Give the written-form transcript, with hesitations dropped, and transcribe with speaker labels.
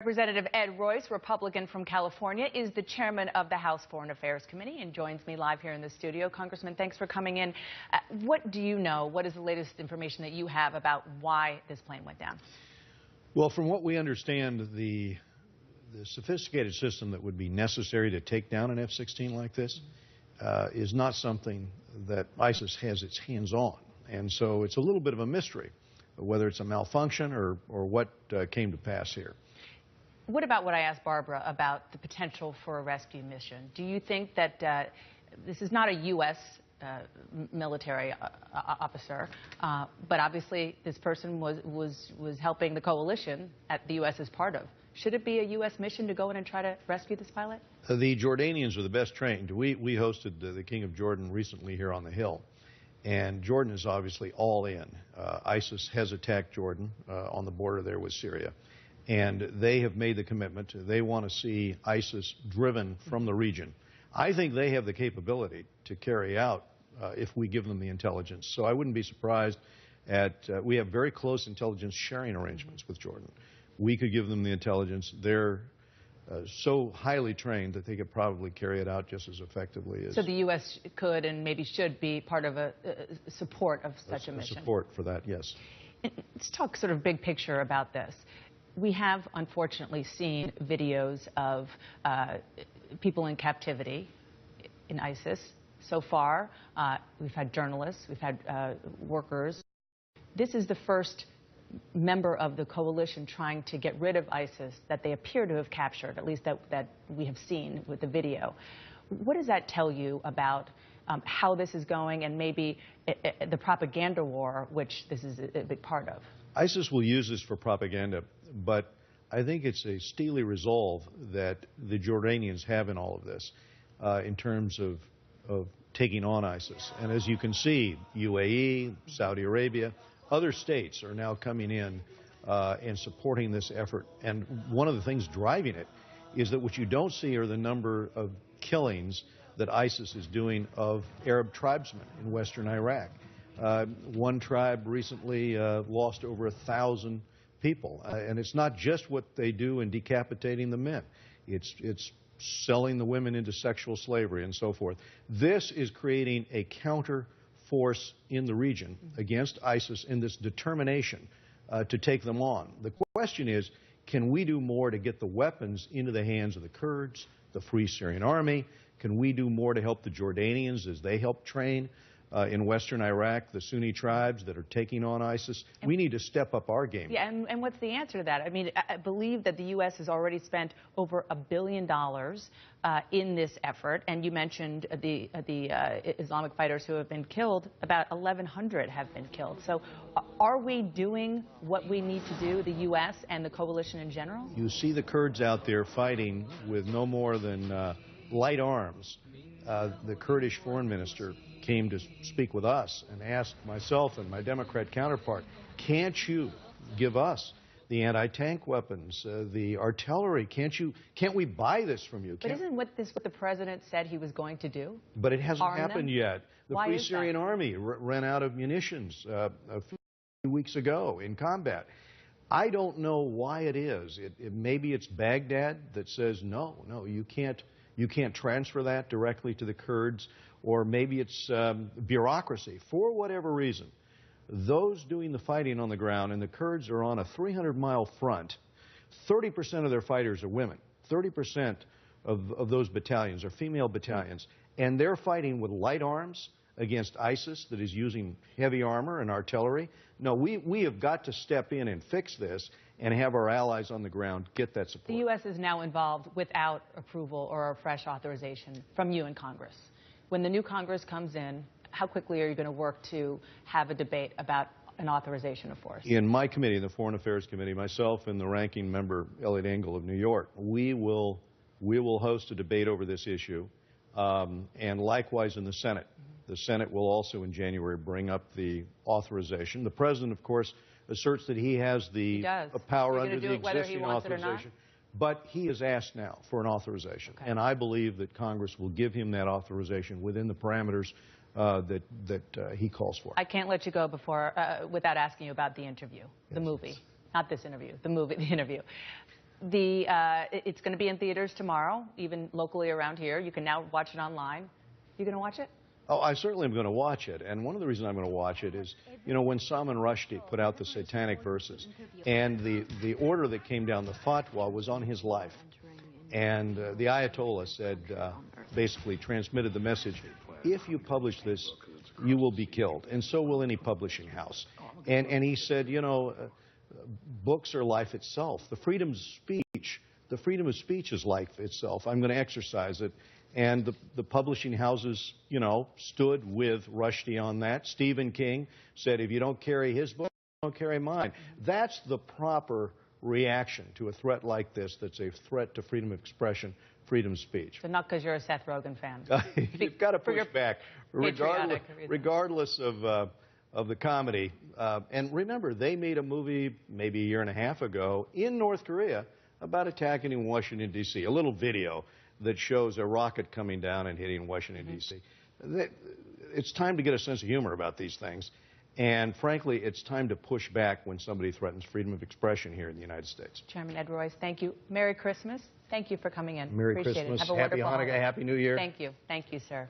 Speaker 1: Representative Ed Royce, Republican from California, is the chairman of the House Foreign Affairs Committee and joins me live here in the studio. Congressman, thanks for coming in. What do you know? What is the latest information that you have about why this plane went down?
Speaker 2: Well, from what we understand, the sophisticated system that would be necessary to take down an F-16 like this is not something that ISIS has its hands on. And so it's a little bit of a mystery whether it's a malfunction or what came to pass here.
Speaker 1: What about what I asked Barbara about the potential for a rescue mission? Do you think that this is not a U.S. Military officer, but obviously this person was helping the coalition that the U.S. is part of? Should it be a U.S. mission to go in and try to rescue this pilot?
Speaker 2: The Jordanians are the best trained. We hosted the King of Jordan recently here on the Hill, and Jordan is obviously all in. ISIS has attacked Jordan on the border there with Syria. And they have made the commitment. They want to see ISIS driven from the region. I think they have the capability to carry out if we give them the intelligence. So I wouldn't be surprised we have very close intelligence sharing arrangements with Jordan. We could give them the intelligence. They're so highly trained that they could probably carry it out just as effectively as...
Speaker 1: So the U.S. could and maybe should be part of a support of such a mission.
Speaker 2: Support for that, yes.
Speaker 1: Let's talk sort of big picture about this. We have, unfortunately, seen videos of people in captivity in ISIS. So far, we've had journalists, we've had workers. This is the first member of the coalition trying to get rid of ISIS that they appear to have captured, at least that we have seen with the video. What does that tell you about how this is going and maybe the propaganda war, which this is a big part of?
Speaker 2: ISIS will use this for propaganda, but I think it's a steely resolve that the Jordanians have in all of this in terms of taking on ISIS. And as you can see, UAE, Saudi Arabia, other states are now coming in and supporting this effort. And one of the things driving it is that what you don't see are the number of killings that ISIS is doing of Arab tribesmen in western Iraq. One tribe recently lost over 1,000 people. And it's not just what they do in decapitating the men. It's selling the women into sexual slavery and so forth. This is creating a counter force in the region against ISIS in this determination to take them on. The question is, can we do more to get the weapons into the hands of the Kurds, the Free Syrian Army? Can we do more to help the Jordanians as they help train in western Iraq, the Sunni tribes that are taking on ISIS? We need to step up our game.
Speaker 1: Yeah, and what's the answer to that? I mean, I believe that the U.S. has already spent over $1 billion in this effort, and you mentioned the Islamic fighters who have been killed. About 1,100 have been killed. So are we doing what we need to do, the U.S. and the coalition in general?
Speaker 2: You see the Kurds out there fighting with no more than light arms. The Kurdish foreign minister came to speak with us and asked myself and my Democrat counterpart, can't you give us the anti-tank weapons, the artillery? Can't we buy this from you?
Speaker 1: But isn't this what the president said he was going to do?
Speaker 2: But it hasn't happened yet. The
Speaker 1: Why
Speaker 2: Free Syrian Army ran out of munitions a few weeks ago in combat. I don't know why it is. Maybe it's Baghdad that says, no, you can't transfer that directly to the Kurds, or maybe it's bureaucracy. For whatever reason, those doing the fighting on the ground, and the Kurds are on a 300-mile front, 30% of their fighters are women. 30% of those battalions are female battalions, and they're fighting with light arms against ISIS that is using heavy armor and artillery. No, we have got to step in and fix this and have our allies on the ground get that support.
Speaker 1: The U.S. is now involved without approval or a fresh authorization from you in Congress. When the new Congress comes in, how quickly are you going to work to have a debate about an authorization of force?
Speaker 2: In my committee, the Foreign Affairs Committee, myself and the ranking member, Elliot Engel of New York, we will host a debate over this issue, and likewise in the Senate. The Senate will also in January bring up the authorization. The President, of course, asserts that he has the power under the existing authorization. But he has asked now for an authorization. Okay. And I believe that Congress will give him that authorization within the parameters that he calls for.
Speaker 1: I can't let you go without asking you about the interview, the movie. Not this interview, the movie, the interview. It's going to be in theaters tomorrow, even locally around here. You can now watch it online. You going to watch it?
Speaker 2: Oh, I certainly am going to watch it. And one of the reasons I'm going to watch it is, you know, when Salman Rushdie put out the Satanic Verses, and the order that came down, the fatwa, was on his life. And the Ayatollah said, basically transmitted the message, if you publish this, you will be killed, and so will any publishing house. And he said, you know, books are life itself. The freedom of speech is life itself. I'm going to exercise it. And the publishing houses, you know, stood with Rushdie on that. Stephen King said, if you don't carry his book, don't carry mine. That's the proper reaction to a threat like this, that's a threat to freedom of expression, freedom of speech.
Speaker 1: So not because you're a Seth Rogen fan.
Speaker 2: You've got to push back, regardless of the comedy. And remember, they made a movie maybe a year and a half ago in North Korea about attacking in Washington, D.C., a little video that shows a rocket coming down and hitting Washington, D.C. It's time to get a sense of humor about these things. And frankly, it's time to push back when somebody threatens freedom of expression here in the United States.
Speaker 1: Chairman Ed Royce, thank you. Merry Christmas. Thank you for coming in.
Speaker 2: Merry
Speaker 1: Appreciate
Speaker 2: Christmas.
Speaker 1: It. Have a
Speaker 2: Happy
Speaker 1: wonderful
Speaker 2: Hanukkah.
Speaker 1: holiday.
Speaker 2: Happy New Year.
Speaker 1: Thank you. Thank you, sir.